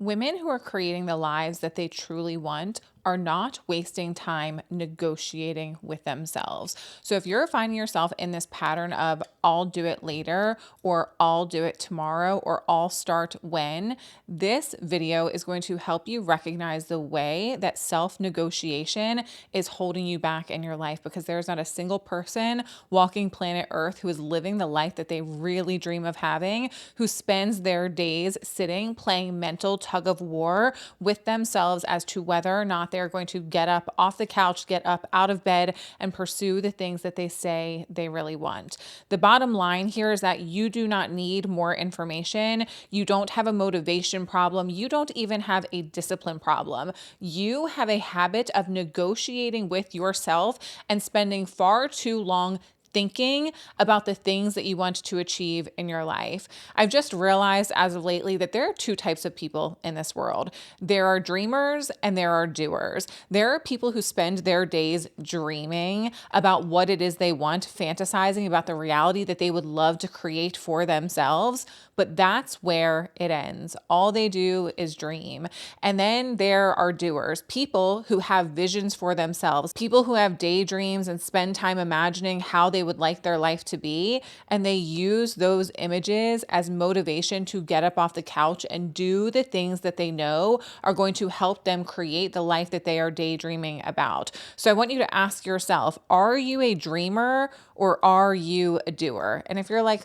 Women who are creating the lives that they truly want are not wasting time negotiating with themselves. So if you're finding yourself in this pattern of I'll do it later, or I'll do it tomorrow, or I'll start when, this video is going to help you recognize the way that self-negotiation is holding you back in your life, because there's not a single person walking planet Earth who is living the life that they really dream of having, who spends their days sitting playing mental tug of war with themselves as to whether or not they're going to get up off the couch, get up out of bed, and pursue the things that they say they really want. The bottom line here is that you do not need more information. You don't have a motivation problem. You don't even have a discipline problem. You have a habit of negotiating with yourself and spending far too long thinking about the things that you want to achieve in your life. I've just realized as of lately that there are two types of people in this world. There are dreamers and there are doers. There are people who spend their days dreaming about what it is they want, fantasizing about the reality that they would love to create for themselves, but that's where it ends. All they do is dream. And then there are doers, people who have visions for themselves, people who have daydreams and spend time imagining how they would like their life to be. And they use those images as motivation to get up off the couch and do the things that they know are going to help them create the life that they are daydreaming about. So I want you to ask yourself, are you a dreamer or are you a doer? And if you're like,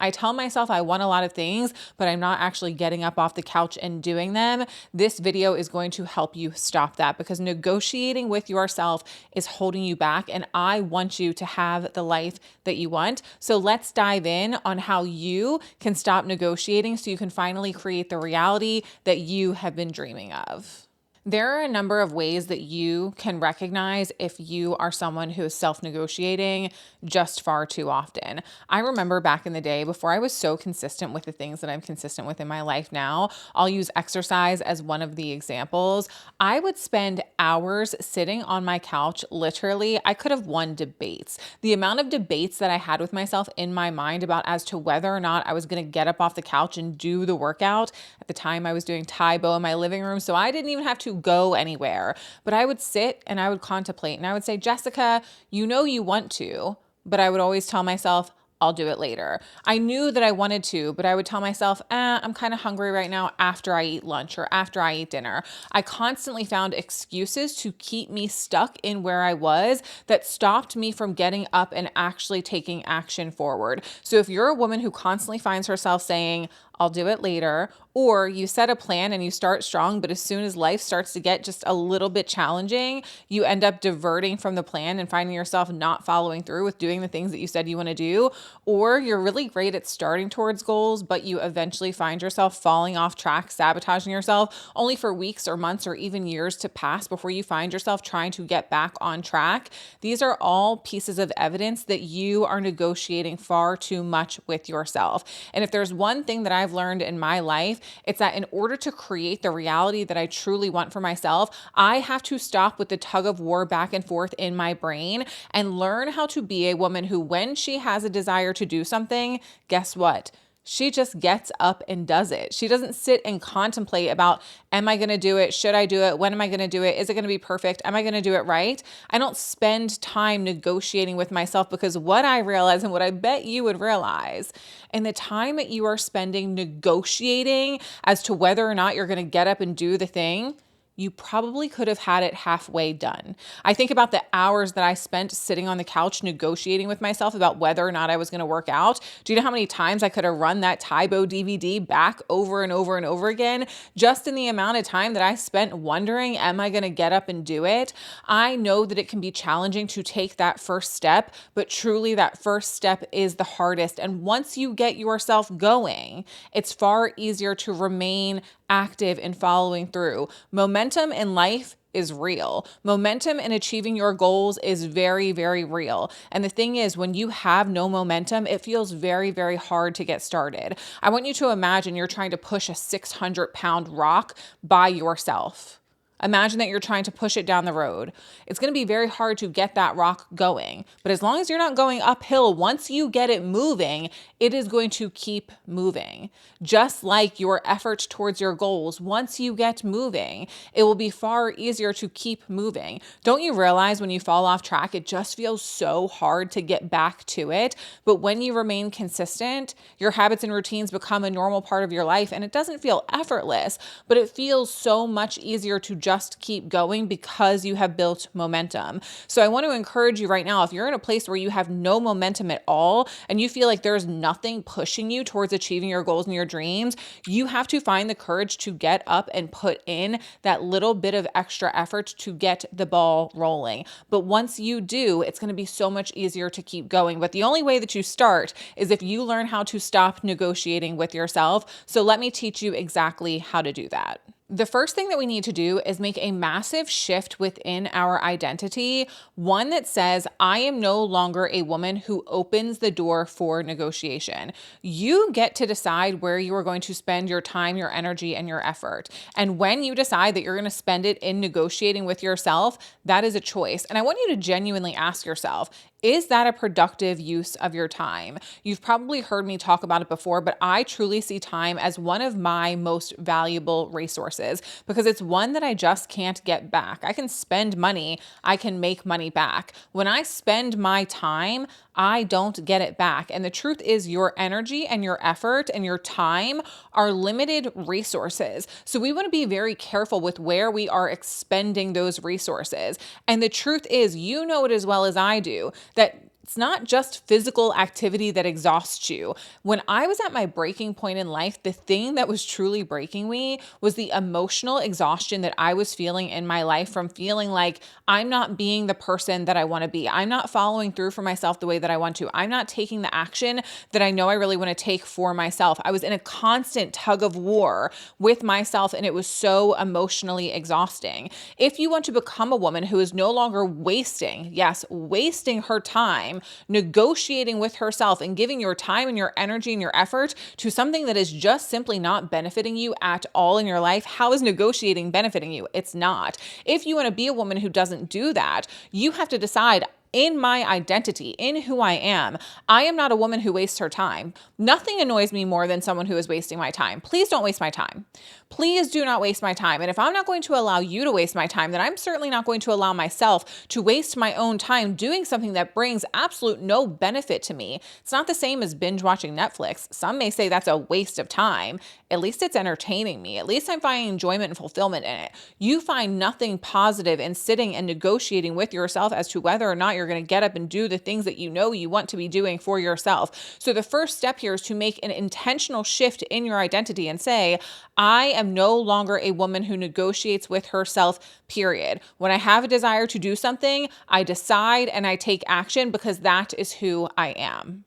I tell myself I want a lot of things, but I'm not actually getting up off the couch and doing them, this video is going to help you stop that, because negotiating with yourself is holding you back. And I want you to have the life that you want. So let's dive in on how you can stop negotiating so you can finally create the reality that you have been dreaming of. There are a number of ways that you can recognize if you are someone who is self-negotiating just far too often. I remember back in the day, before I was so consistent with the things that I'm consistent with in my life now, I'll use exercise as one of the examples. I would spend hours sitting on my couch. Literally, I could have won debates. The amount of debates that I had with myself in my mind about as to whether or not I was going to get up off the couch and do the workout. At the time, I was doing Tae Bo in my living room, so I didn't even have to go anywhere. But I would sit and I would contemplate and I would say, Jessica, you know you want to, but I would always tell myself, I'll do it later. I knew that I wanted to, but I would tell myself, I'm kind of hungry right now after I eat lunch or after I eat dinner. I constantly found excuses to keep me stuck in where I was that stopped me from getting up and actually taking action forward. So if you're a woman who constantly finds herself saying, I'll do it later, or you set a plan and you start strong, but as soon as life starts to get just a little bit challenging, you end up diverting from the plan and finding yourself not following through with doing the things that you said you want to do, or you're really great at starting towards goals, but you eventually find yourself falling off track, sabotaging yourself, only for weeks or months or even years to pass before you find yourself trying to get back on track. These are all pieces of evidence that you are negotiating far too much with yourself. And if there's one thing that I've learned in my life, it's that in order to create the reality that I truly want for myself, I have to stop with the tug of war back and forth in my brain and learn how to be a woman who, when she has a desire to do something, guess what? She just gets up and does it. She doesn't sit and contemplate about, am I going to do it? Should I do it? When am I going to do it? Is it going to be perfect? Am I going to do it right? I don't spend time negotiating with myself, because what I realize, and what I bet you would realize, in the time that you are spending negotiating as to whether or not you're going to get up and do the thing, you probably could have had it halfway done. I think about the hours that I spent sitting on the couch negotiating with myself about whether or not I was going to work out. Do you know how many times I could have run that Tae Bo DVD back over and over and over again, just in the amount of time that I spent wondering, am I going to get up and do it? I know that it can be challenging to take that first step, but truly that first step is the hardest. And once you get yourself going, it's far easier to remain active in following through. Momentum in life is real. Momentum in achieving your goals is very, very real. And the thing is, when you have no momentum, it feels very, very hard to get started. I want you to imagine you're trying to push a 600-pound rock by yourself. Imagine that you're trying to push it down the road. It's going to be very hard to get that rock going. But as long as you're not going uphill, once you get it moving, it is going to keep moving. Just like your effort towards your goals, once you get moving, it will be far easier to keep moving. Don't you realize when you fall off track, it just feels so hard to get back to it? But when you remain consistent, your habits and routines become a normal part of your life, and it doesn't feel effortless, but it feels so much easier to just keep going because you have built momentum. So I want to encourage you right now, if you're in a place where you have no momentum at all and you feel like there's nothing pushing you towards achieving your goals and your dreams, you have to find the courage to get up and put in that little bit of extra effort to get the ball rolling. But once you do, it's going to be so much easier to keep going. But the only way that you start is if you learn how to stop negotiating with yourself. So let me teach you exactly how to do that. The first thing that we need to do is make a massive shift within our identity, one that says, I am no longer a woman who opens the door for negotiation. You get to decide where you are going to spend your time, your energy, and your effort. And when you decide that you're going to spend it in negotiating with yourself, that is a choice. And I want you to genuinely ask yourself, is that a productive use of your time? You've probably heard me talk about it before, but I truly see time as one of my most valuable resources because it's one that I just can't get back. I can spend money, I can make money back. When I spend my time, I don't get it back. And the truth is, your energy and your effort and your time are limited resources. So we want to be very careful with where we are expending those resources. And the truth is, you know it as well as I do, that it's not just physical activity that exhausts you. When I was at my breaking point in life, the thing that was truly breaking me was the emotional exhaustion that I was feeling in my life from feeling like I'm not being the person that I want to be. I'm not following through for myself the way that I want to. I'm not taking the action that I know I really want to take for myself. I was in a constant tug of war with myself, and it was so emotionally exhausting. If you want to become a woman who is no longer wasting her time negotiating with herself and giving your time and your energy and your effort to something that is just simply not benefiting you at all in your life, how is negotiating benefiting you? It's not. If you want to be a woman who doesn't do that, you have to decide, in my identity, in who I am not a woman who wastes her time. Nothing annoys me more than someone who is wasting my time. Please don't waste my time. Please do not waste my time. And if I'm not going to allow you to waste my time, then I'm certainly not going to allow myself to waste my own time doing something that brings absolute no benefit to me. It's not the same as binge watching Netflix. Some may say that's a waste of time. At least it's entertaining me. At least I'm finding enjoyment and fulfillment in it. You find nothing positive in sitting and negotiating with yourself as to whether or not you're going to get up and do the things that you know you want to be doing for yourself. So the first step here is to make an intentional shift in your identity and say, I am no longer a woman who negotiates with herself, period. When I have a desire to do something, I decide and I take action because that is who I am.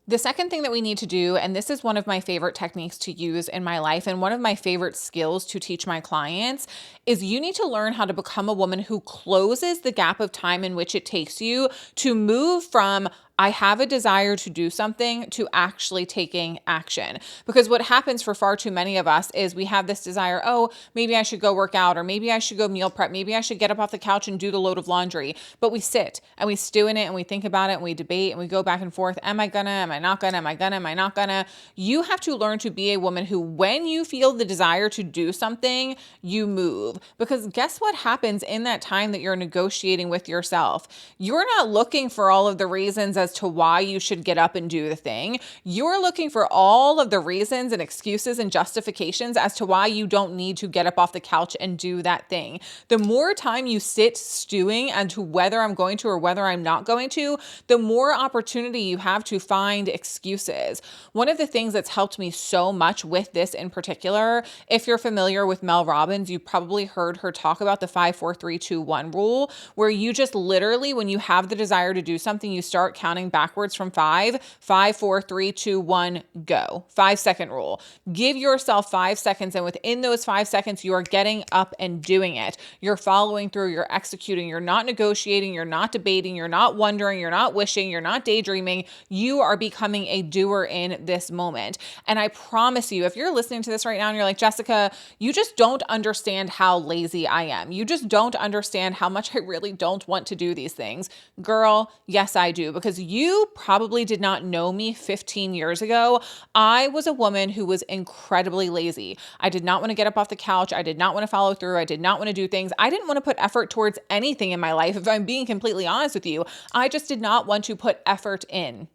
The second thing that we need to do, and this is one of my favorite techniques to use in my life and one of my favorite skills to teach my clients, is you need to learn how to become a woman who closes the gap of time in which it takes you to move from I have a desire to do something to actually taking action. Because what happens for far too many of us is we have this desire, oh, maybe I should go work out, or maybe I should go meal prep, maybe I should get up off the couch and do the load of laundry. But we sit and we stew in it and we think about it and we debate and we go back and forth. Am I gonna? Am I not gonna? Am I gonna? Am I not gonna? You have to learn to be a woman who, when you feel the desire to do something, you move. Because guess what happens in that time that you're negotiating with yourself? You're not looking for all of the reasons as to why you should get up and do the thing. You're looking for all of the reasons and excuses and justifications as to why you don't need to get up off the couch and do that thing. The more time you sit stewing as to whether I'm going to or whether I'm not going to, the more opportunity you have to find excuses. One of the things that's helped me so much with this in particular, if you're familiar with Mel Robbins, you probably heard her talk about the 5, 4, 3, 2, 1 rule, where you just literally, when you have the desire to do something, you start counting counting backwards from 5, 5, 4, 3, 2, 1, go. 5-second rule. Give yourself 5 seconds, and within those 5 seconds, you are getting up and doing it. You're following through, you're executing, you're not negotiating, you're not debating, you're not wondering, you're not wishing, you're not daydreaming. You are becoming a doer in this moment. And I promise you, if you're listening to this right now and you're like, Jessica, you just don't understand how lazy I am. You just don't understand how much I really don't want to do these things. Girl, yes, I do, because you probably did not know me 15 years ago. I was a woman who was incredibly lazy. I did not want to get up off the couch. I did not want to follow through. I did not want to do things. I didn't want to put effort towards anything in my life. If I'm being completely honest with you, I just did not want to put effort in.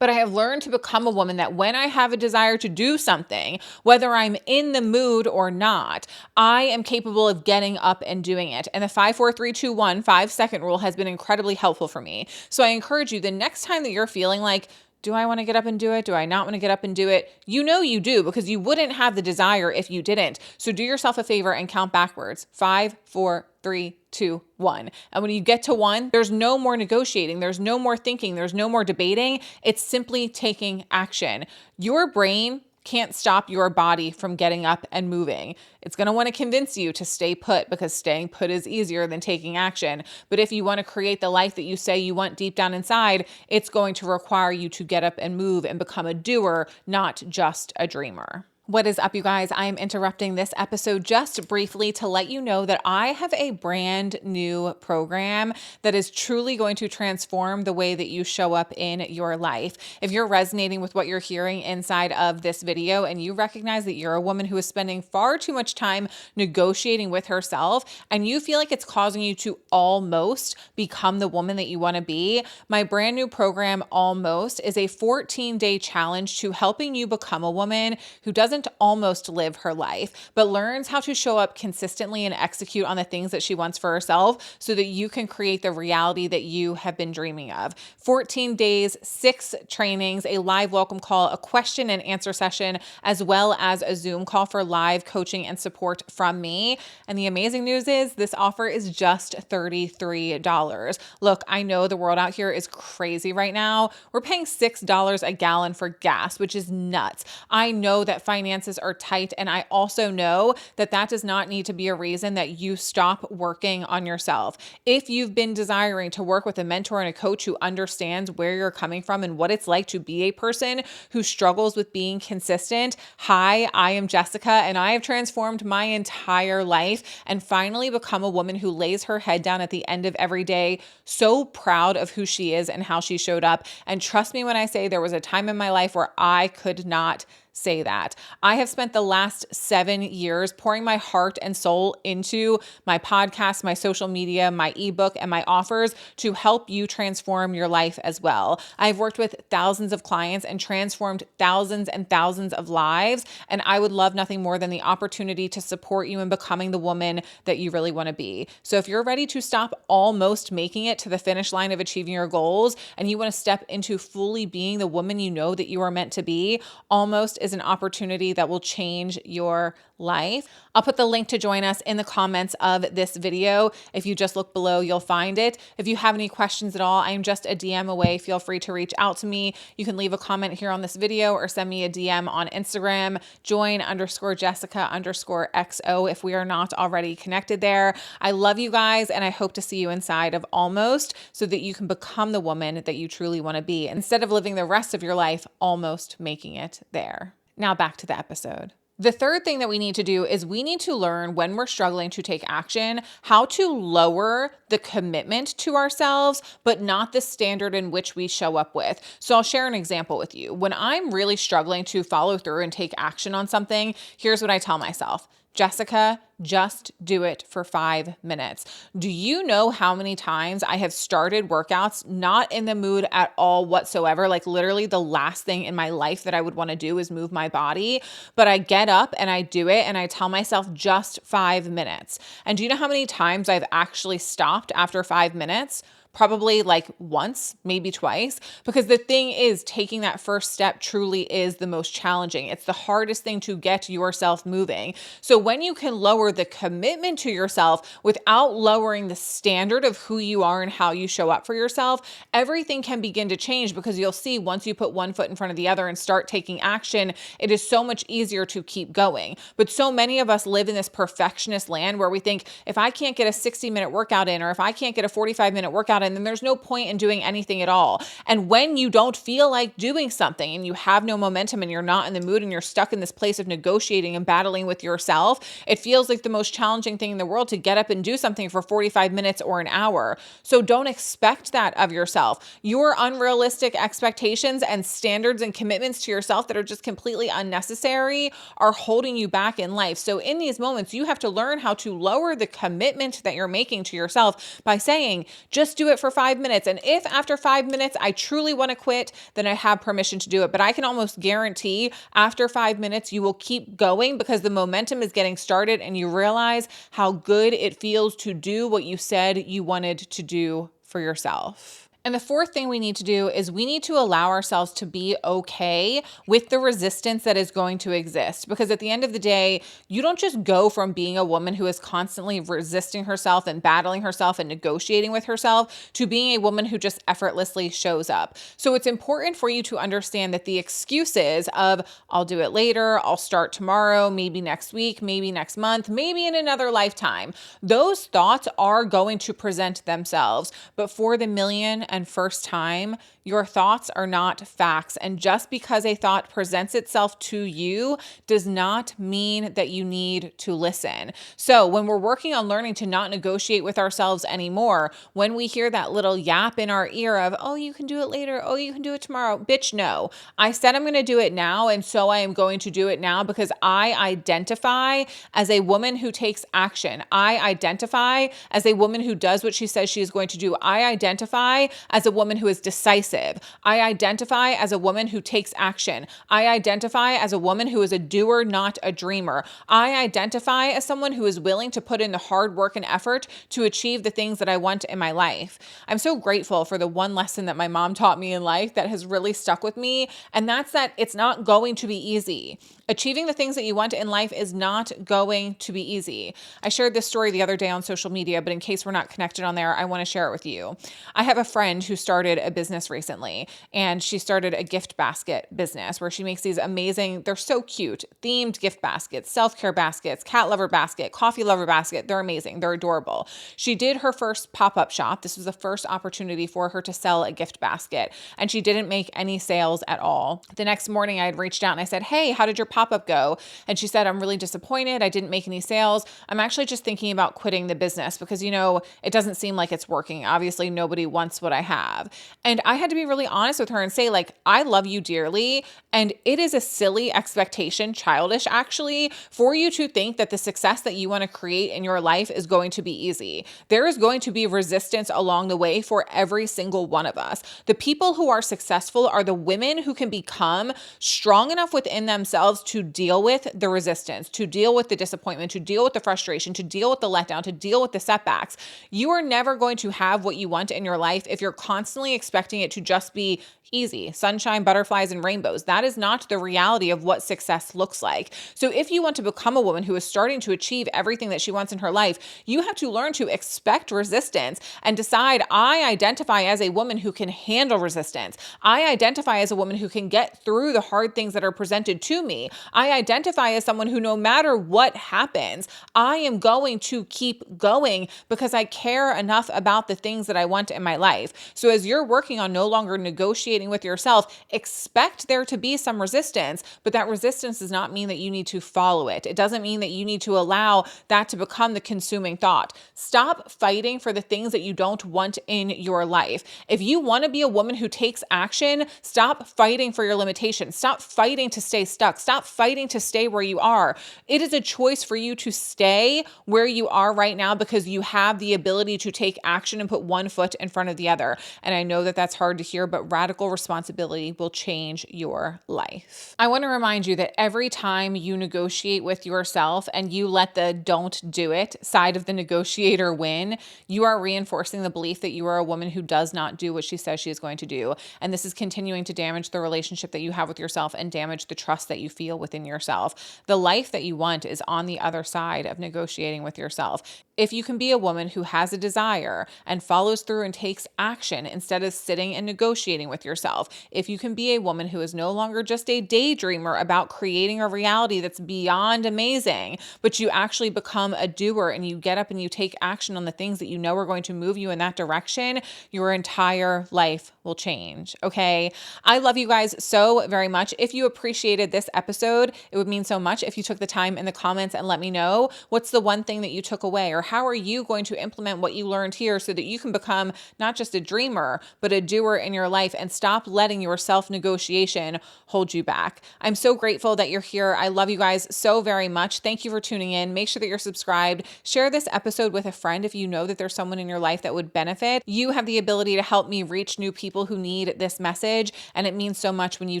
But I have learned to become a woman that when I have a desire to do something, whether I'm in the mood or not, I am capable of getting up and doing it. And the 5, 4, 3, 2, 1, 5-second rule has been incredibly helpful for me. So I encourage you, the next time that you're feeling like, do I want to get up and do it? Do I not want to get up and do it? You know you do, because you wouldn't have the desire if you didn't. So do yourself a favor and count backwards. 5, 4, 3, 2, 1. And when you get to 1, there's no more negotiating. There's no more thinking. There's no more debating. It's simply taking action. Your brain can't stop your body from getting up and moving. It's going to want to convince you to stay put, because staying put is easier than taking action. But if you want to create the life that you say you want deep down inside, it's going to require you to get up and move and become a doer, not just a dreamer. What is up, you guys? I'm interrupting this episode just briefly to let you know that I have a brand new program that is truly going to transform the way that you show up in your life. If you're resonating with what you're hearing inside of this video and you recognize that you're a woman who is spending far too much time negotiating with herself and you feel like it's causing you to almost become the woman that you want to be, my brand new program, Almost, is a 14-day challenge to helping you become a woman who doesn't almost live her life, but learns how to show up consistently and execute on the things that she wants for herself so that you can create the reality that you have been dreaming of. 14 days, 6 trainings, a live welcome call, a question and answer session, as well as a Zoom call for live coaching and support from me. And the amazing news is this offer is just $33. Look, I know the world out here is crazy right now. We're paying $6 a gallon for gas, which is nuts. I know that finances are tight. And I also know that that does not need to be a reason that you stop working on yourself. If you've been desiring to work with a mentor and a coach who understands where you're coming from and what it's like to be a person who struggles with being consistent, hi, I am Jessica, and I have transformed my entire life and finally become a woman who lays her head down at the end of every day, so proud of who she is and how she showed up. And trust me when I say there was a time in my life where I could not say that. I have spent the last 7 years pouring my heart and soul into my podcast, my social media, my ebook, and my offers to help you transform your life as well. I've worked with thousands of clients and transformed thousands and thousands of lives, and I would love nothing more than the opportunity to support you in becoming the woman that you really want to be. So if you're ready to stop almost making it to the finish line of achieving your goals and you want to step into fully being the woman you know that you are meant to be, Almost is an opportunity that will change your life. I'll put the link to join us in the comments of this video. If you just look below, you'll find it. If you have any questions at all, I am just a DM away. Feel free to reach out to me. You can leave a comment here on this video or send me a DM on Instagram, join_Jessica_XO if we are not already connected there. I love you guys, and I hope to see you inside of Almost so that you can become the woman that you truly want to be instead of living the rest of your life almost making it there. Now back to the episode. The third thing that we need to do is we need to learn when we're struggling to take action, how to lower the commitment to ourselves, but not the standard in which we show up with. So I'll share an example with you. When I'm really struggling to follow through and take action on something, here's what I tell myself. Jessica, just do it for 5 minutes. Do you know how many times I have started workouts not in the mood at all whatsoever? Like literally the last thing in my life that I would want to do is move my body, but I get up and I do it and I tell myself just 5 minutes. And do you know how many times I've actually stopped after 5 minutes? probably like once, maybe twice, because the thing is, taking that first step truly is the most challenging. It's the hardest thing to get yourself moving. So when you can lower the commitment to yourself without lowering the standard of who you are and how you show up for yourself, everything can begin to change, because you'll see once you put one foot in front of the other and start taking action, it is so much easier to keep going. But so many of us live in this perfectionist land where we think, if I can't get a 60-minute workout in, or if I can't get a 45-minute workout in, then there's no point in doing anything at all. And when you don't feel like doing something and you have no momentum and you're not in the mood and you're stuck in this place of negotiating and battling with yourself, it feels like the most challenging thing in the world to get up and do something for 45 minutes or an hour. So don't expect that of yourself. Your unrealistic expectations and standards and commitments to yourself that are just completely unnecessary are holding you back in life. So in these moments, you have to learn how to lower the commitment that you're making to yourself by saying, just do it for 5 minutes. And if after 5 minutes I truly want to quit, then I have permission to do it. But I can almost guarantee after 5 minutes, you will keep going, because the momentum is getting started and you realize how good it feels to do what you said you wanted to do for yourself. And the fourth thing we need to do is we need to allow ourselves to be okay with the resistance that is going to exist. Because at the end of the day, you don't just go from being a woman who is constantly resisting herself and battling herself and negotiating with herself to being a woman who just effortlessly shows up. So it's important for you to understand that the excuses of, I'll do it later, I'll start tomorrow, maybe next week, maybe next month, maybe in another lifetime, those thoughts are going to present themselves. But for the million and first time, your thoughts are not facts. And just because a thought presents itself to you does not mean that you need to listen. So when we're working on learning to not negotiate with ourselves anymore, when we hear that little yap in our ear of, oh, you can do it later, oh, you can do it tomorrow, bitch, no. I said I'm going to do it now, and so I am going to do it now, because I identify as a woman who takes action. I identify as a woman who does what she says she is going to do. I identify as a woman who is decisive. I identify as a woman who takes action. I identify as a woman who is a doer, not a dreamer. I identify as someone who is willing to put in the hard work and effort to achieve the things that I want in my life. I'm so grateful for the one lesson that my mom taught me in life that has really stuck with me, and that's that it's not going to be easy. Achieving the things that you want in life is not going to be easy. I shared this story the other day on social media, but in case we're not connected on there, I want to share it with you. I have a friend who started a business recently, and she started a gift basket business where she makes these amazing, they're so cute, themed gift baskets, self-care baskets, cat lover basket, coffee lover basket. They're amazing. They're adorable. She did her first pop-up shop. This was the first opportunity for her to sell a gift basket, and she didn't make any sales at all. The next morning I had reached out and I said, hey, how did your pop-up go? And she said, I'm really disappointed. I didn't make any sales. I'm actually just thinking about quitting the business because, it doesn't seem like it's working. Obviously, nobody wants what I have. And I had to be really honest with her and say, I love you dearly. And it is a silly expectation, childish actually, for you to think that the success that you want to create in your life is going to be easy. There is going to be resistance along the way for every single one of us. The people who are successful are the women who can become strong enough within themselves to deal with the resistance, to deal with the disappointment, to deal with the frustration, to deal with the letdown, to deal with the setbacks. You are never going to have what you want in your life if you're constantly expecting it to just be easy, sunshine, butterflies, and rainbows. That is not the reality of what success looks like. So if you want to become a woman who is starting to achieve everything that she wants in her life, you have to learn to expect resistance and decide, I identify as a woman who can handle resistance. I identify as a woman who can get through the hard things that are presented to me. I identify as someone who, no matter what happens, I am going to keep going because I care enough about the things that I want in my life. So as you're working on no longer negotiating with yourself, expect there to be some resistance, but that resistance does not mean that you need to follow it. It doesn't mean that you need to allow that to become the consuming thought. Stop fighting for the things that you don't want in your life. If you want to be a woman who takes action, stop fighting for your limitations. Stop fighting to stay stuck. Stop fighting to stay where you are. It is a choice for you to stay where you are right now because you have the ability to take action and put one foot in front of the other. And I know that that's hard to hear, but radical full responsibility will change your life. I want to remind you that every time you negotiate with yourself and you let the don't do it side of the negotiator win, you are reinforcing the belief that you are a woman who does not do what she says she is going to do. And this is continuing to damage the relationship that you have with yourself and damage the trust that you feel within yourself. The life that you want is on the other side of negotiating with yourself. If you can be a woman who has a desire and follows through and takes action instead of sitting and negotiating with yourself, if you can be a woman who is no longer just a daydreamer about creating a reality that's beyond amazing, but you actually become a doer and you get up and you take action on the things that you know are going to move you in that direction, your entire life will change. Okay. I love you guys so very much. If you appreciated this episode, it would mean so much if you took the time in the comments and let me know what's the one thing that you took away, or how are you going to implement what you learned here so that you can become not just a dreamer, but a doer in your life and stop letting your self-negotiation hold you back. I'm so grateful that you're here. I love you guys so very much. Thank you for tuning in. Make sure that you're subscribed. Share this episode with a friend if you know that there's someone in your life that would benefit. You have the ability to help me reach new people who need this message, and it means so much when you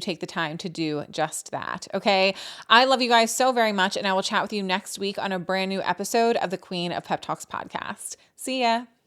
take the time to do just that. Okay. I love you guys so very much, and I will chat with you next week on a brand new episode of the Queen of Pep Talks podcast. See ya.